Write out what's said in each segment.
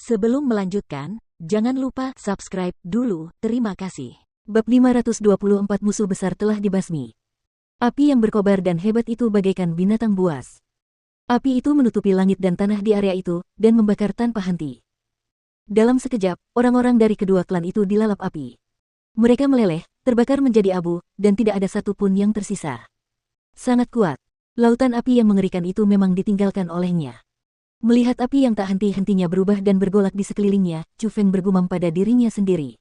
Sebelum melanjutkan, jangan lupa subscribe dulu, terima kasih. Bab 524 musuh besar telah dibasmi. Api yang berkobar dan hebat itu bagaikan binatang buas. Api itu menutupi langit dan tanah di area itu, dan membakar tanpa henti. Dalam sekejap, orang-orang dari kedua klan itu dilalap api. Mereka meleleh, terbakar menjadi abu, dan tidak ada satupun yang tersisa. Sangat kuat. Lautan api yang mengerikan itu memang ditinggalkan olehnya. Melihat api yang tak henti-hentinya berubah dan bergolak di sekelilingnya, Chu Feng bergumam pada dirinya sendiri.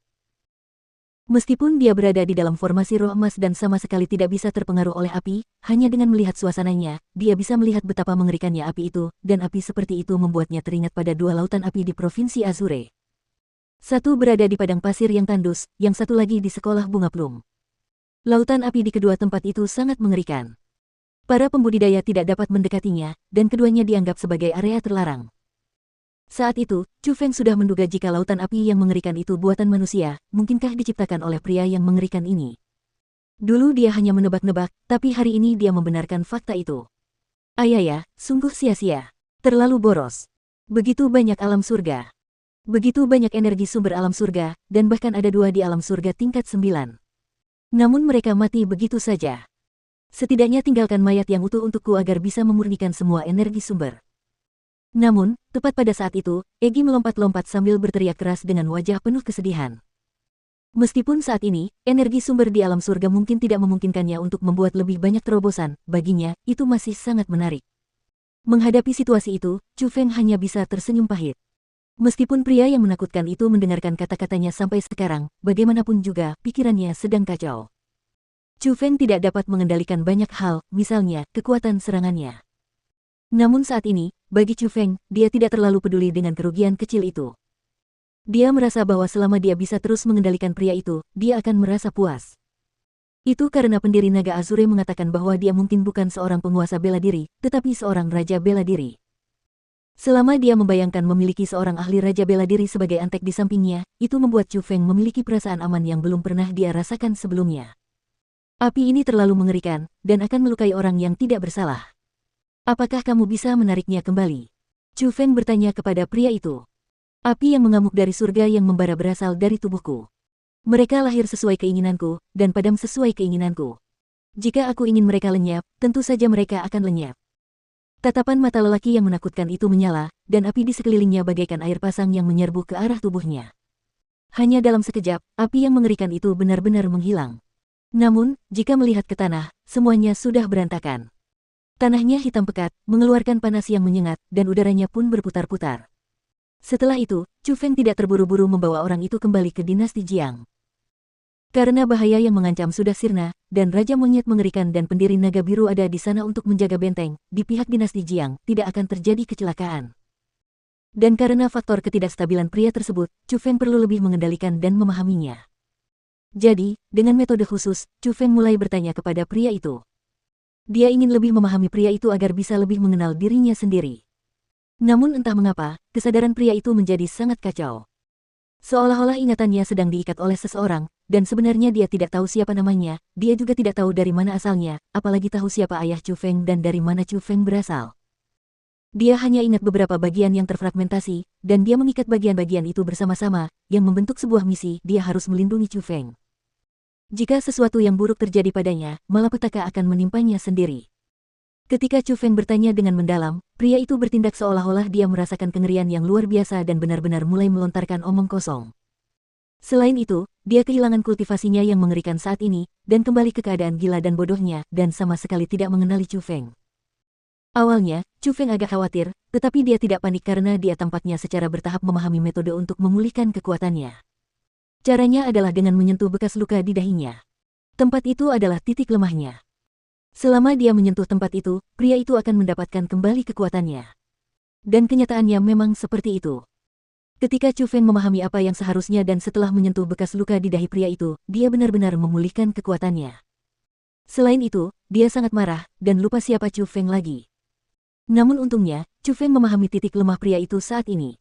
Meskipun dia berada di dalam formasi roh emas dan sama sekali tidak bisa terpengaruh oleh api, hanya dengan melihat suasananya, dia bisa melihat betapa mengerikannya api itu, dan api seperti itu membuatnya teringat pada dua lautan api di Provinsi Azure. Satu berada di padang pasir yang tandus, yang satu lagi di sekolah bunga plum. Lautan api di kedua tempat itu sangat mengerikan. Para pembudidaya tidak dapat mendekatinya, dan keduanya dianggap sebagai area terlarang. Saat itu, Chu Feng sudah menduga jika lautan api yang mengerikan itu buatan manusia, mungkinkah diciptakan oleh pria yang mengerikan ini. Dulu dia hanya menebak-nebak, tapi hari ini dia membenarkan fakta itu. Ayaya, sungguh sia-sia. Terlalu boros. Begitu banyak alam surga. Begitu banyak energi sumber alam surga, dan bahkan ada 2 di alam surga tingkat 9. Namun mereka mati begitu saja. Setidaknya tinggalkan mayat yang utuh untukku agar bisa memurnikan semua energi sumber. Namun, tepat pada saat itu, Egi melompat-lompat sambil berteriak keras dengan wajah penuh kesedihan. Meskipun saat ini, energi sumber di alam surga mungkin tidak memungkinkannya untuk membuat lebih banyak terobosan, baginya, itu masih sangat menarik. Menghadapi situasi itu, Chu Feng hanya bisa tersenyum pahit. Meskipun pria yang menakutkan itu mendengarkan kata-katanya sampai sekarang, bagaimanapun juga, pikirannya sedang kacau. Chu Feng tidak dapat mengendalikan banyak hal, misalnya, kekuatan serangannya. Namun saat ini, bagi Chu Feng, dia tidak terlalu peduli dengan kerugian kecil itu. Dia merasa bahwa selama dia bisa terus mengendalikan pria itu, dia akan merasa puas. Itu karena pendiri Naga Azure mengatakan bahwa dia mungkin bukan seorang penguasa bela diri, tetapi seorang raja bela diri. Selama dia membayangkan memiliki seorang ahli raja bela diri sebagai antek di sampingnya, itu membuat Chu Feng memiliki perasaan aman yang belum pernah dia rasakan sebelumnya. Api ini terlalu mengerikan, dan akan melukai orang yang tidak bersalah. Apakah kamu bisa menariknya kembali? Chu Feng bertanya kepada pria itu. Api yang mengamuk dari surga yang membara berasal dari tubuhku. Mereka lahir sesuai keinginanku, dan padam sesuai keinginanku. Jika aku ingin mereka lenyap, tentu saja mereka akan lenyap. Tatapan mata lelaki yang menakutkan itu menyala, dan api di sekelilingnya bagaikan air pasang yang menyerbu ke arah tubuhnya. Hanya dalam sekejap, api yang mengerikan itu benar-benar menghilang. Namun, jika melihat ke tanah, semuanya sudah berantakan. Tanahnya hitam pekat, mengeluarkan panas yang menyengat, dan udaranya pun berputar-putar. Setelah itu, Chu Feng tidak terburu-buru membawa orang itu kembali ke dinasti Jiang. Karena bahaya yang mengancam sudah sirna, dan Raja Monyet mengerikan dan pendiri naga biru ada di sana untuk menjaga benteng, di pihak dinasti Jiang, tidak akan terjadi kecelakaan. Dan karena faktor ketidakstabilan pria tersebut, Chu Feng perlu lebih mengendalikan dan memahaminya. Jadi, dengan metode khusus, Chu Feng mulai bertanya kepada pria itu. Dia ingin lebih memahami pria itu agar bisa lebih mengenal dirinya sendiri. Namun entah mengapa, kesadaran pria itu menjadi sangat kacau. Seolah-olah ingatannya sedang diikat oleh seseorang, dan sebenarnya dia tidak tahu siapa namanya, dia juga tidak tahu dari mana asalnya, apalagi tahu siapa ayah Chu Feng dan dari mana Chu Feng berasal. Dia hanya ingat beberapa bagian yang terfragmentasi, dan dia mengikat bagian-bagian itu bersama-sama, yang membentuk sebuah misi, dia harus melindungi Chu Feng. Jika sesuatu yang buruk terjadi padanya, malapetaka akan menimpanya sendiri. Ketika Chu Feng bertanya dengan mendalam, pria itu bertindak seolah-olah dia merasakan kengerian yang luar biasa dan benar-benar mulai melontarkan omong kosong. Selain itu, dia kehilangan kultivasinya yang mengerikan saat ini, dan kembali ke keadaan gila dan bodohnya, dan sama sekali tidak mengenali Chu Feng. Awalnya, Chu Feng agak khawatir, tetapi dia tidak panik karena dia tampaknya secara bertahap memahami metode untuk memulihkan kekuatannya. Caranya adalah dengan menyentuh bekas luka di dahinya. Tempat itu adalah titik lemahnya. Selama dia menyentuh tempat itu, pria itu akan mendapatkan kembali kekuatannya. Dan kenyataannya memang seperti itu. Ketika Chu Feng memahami apa yang seharusnya dan setelah menyentuh bekas luka di dahi pria itu, dia benar-benar memulihkan kekuatannya. Selain itu, dia sangat marah, dan lupa siapa Chu Feng lagi. Namun untungnya, Chu Feng memahami titik lemah pria itu saat ini.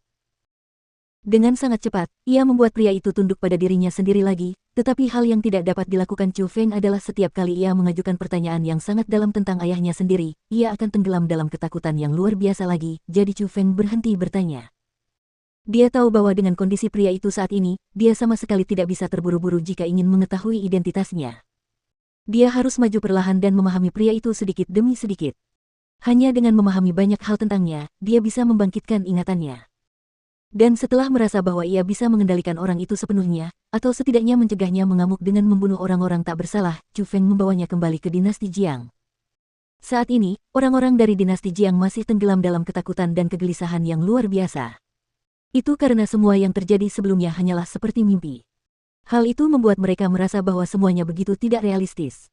Dengan sangat cepat, ia membuat pria itu tunduk pada dirinya sendiri lagi, tetapi hal yang tidak dapat dilakukan Chu Feng adalah setiap kali ia mengajukan pertanyaan yang sangat dalam tentang ayahnya sendiri, ia akan tenggelam dalam ketakutan yang luar biasa lagi, jadi Chu Feng berhenti bertanya. Dia tahu bahwa dengan kondisi pria itu saat ini, dia sama sekali tidak bisa terburu-buru jika ingin mengetahui identitasnya. Dia harus maju perlahan dan memahami pria itu sedikit demi sedikit. Hanya dengan memahami banyak hal tentangnya, dia bisa membangkitkan ingatannya. Dan setelah merasa bahwa ia bisa mengendalikan orang itu sepenuhnya, atau setidaknya mencegahnya mengamuk dengan membunuh orang-orang tak bersalah, Chu Feng membawanya kembali ke dinasti Jiang. Saat ini, orang-orang dari dinasti Jiang masih tenggelam dalam ketakutan dan kegelisahan yang luar biasa. Itu karena semua yang terjadi sebelumnya hanyalah seperti mimpi. Hal itu membuat mereka merasa bahwa semuanya begitu tidak realistis.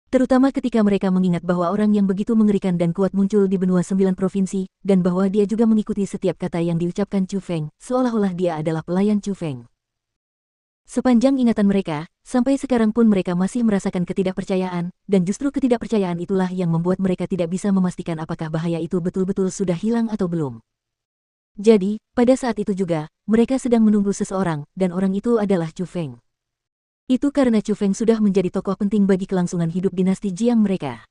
Terutama ketika mereka mengingat bahwa orang yang begitu mengerikan dan kuat muncul di benua 9 provinsi, dan bahwa dia juga mengikuti setiap kata yang diucapkan Chu Feng, seolah-olah dia adalah pelayan Chu Feng. Sepanjang ingatan mereka, sampai sekarang pun mereka masih merasakan ketidakpercayaan, dan justru ketidakpercayaan itulah yang membuat mereka tidak bisa memastikan apakah bahaya itu betul-betul sudah hilang atau belum. Jadi, pada saat itu juga, mereka sedang menunggu seseorang, dan orang itu adalah Chu Feng. Itu karena Chu Feng sudah menjadi tokoh penting bagi kelangsungan hidup dinasti Jiang mereka.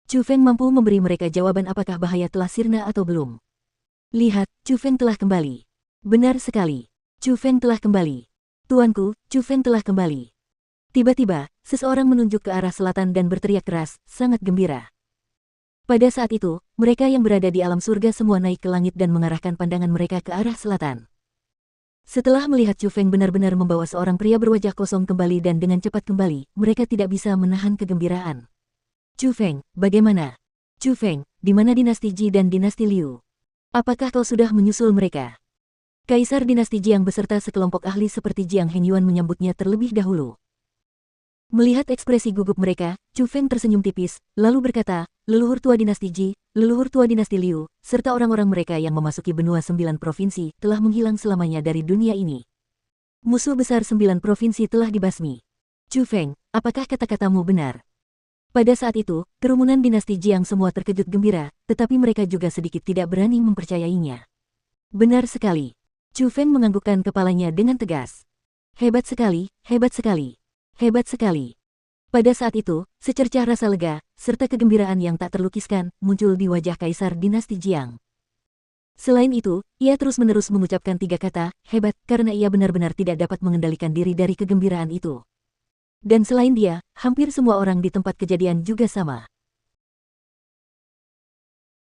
Chu Feng mampu memberi mereka jawaban apakah bahaya telah sirna atau belum. Lihat, Chu Feng telah kembali. Benar sekali. Chu Feng telah kembali. Tuanku, Chu Feng telah kembali. Tiba-tiba, seseorang menunjuk ke arah selatan dan berteriak keras, sangat gembira. Pada saat itu, mereka yang berada di alam surga semua naik ke langit dan mengarahkan pandangan mereka ke arah selatan. Setelah melihat Chu Feng benar-benar membawa seorang pria berwajah kosong kembali dan dengan cepat kembali, mereka tidak bisa menahan kegembiraan. Chu Feng, bagaimana? Chu Feng, di mana dinasti Ji dan dinasti Liu? Apakah kau sudah menyusul mereka? Kaisar dinasti Jiang beserta sekelompok ahli seperti Jiang Hengyuan menyambutnya terlebih dahulu. Melihat ekspresi gugup mereka, Chu Feng tersenyum tipis, lalu berkata, leluhur tua dinasti Ji, leluhur tua dinasti Liu, serta orang-orang mereka yang memasuki benua 9 provinsi, telah menghilang selamanya dari dunia ini. Musuh besar 9 provinsi telah dibasmi. Chu Feng, apakah kata-katamu benar? Pada saat itu, kerumunan dinasti Jiang semua terkejut gembira, tetapi mereka juga sedikit tidak berani mempercayainya. Benar sekali. Chu Feng menganggukkan kepalanya dengan tegas. Hebat sekali, hebat sekali. Hebat sekali. Pada saat itu, secercah rasa lega, serta kegembiraan yang tak terlukiskan, muncul di wajah Kaisar dinasti Jiang. Selain itu, ia terus-menerus mengucapkan 3 kata, hebat, karena ia benar-benar tidak dapat mengendalikan diri dari kegembiraan itu. Dan selain dia, hampir semua orang di tempat kejadian juga sama.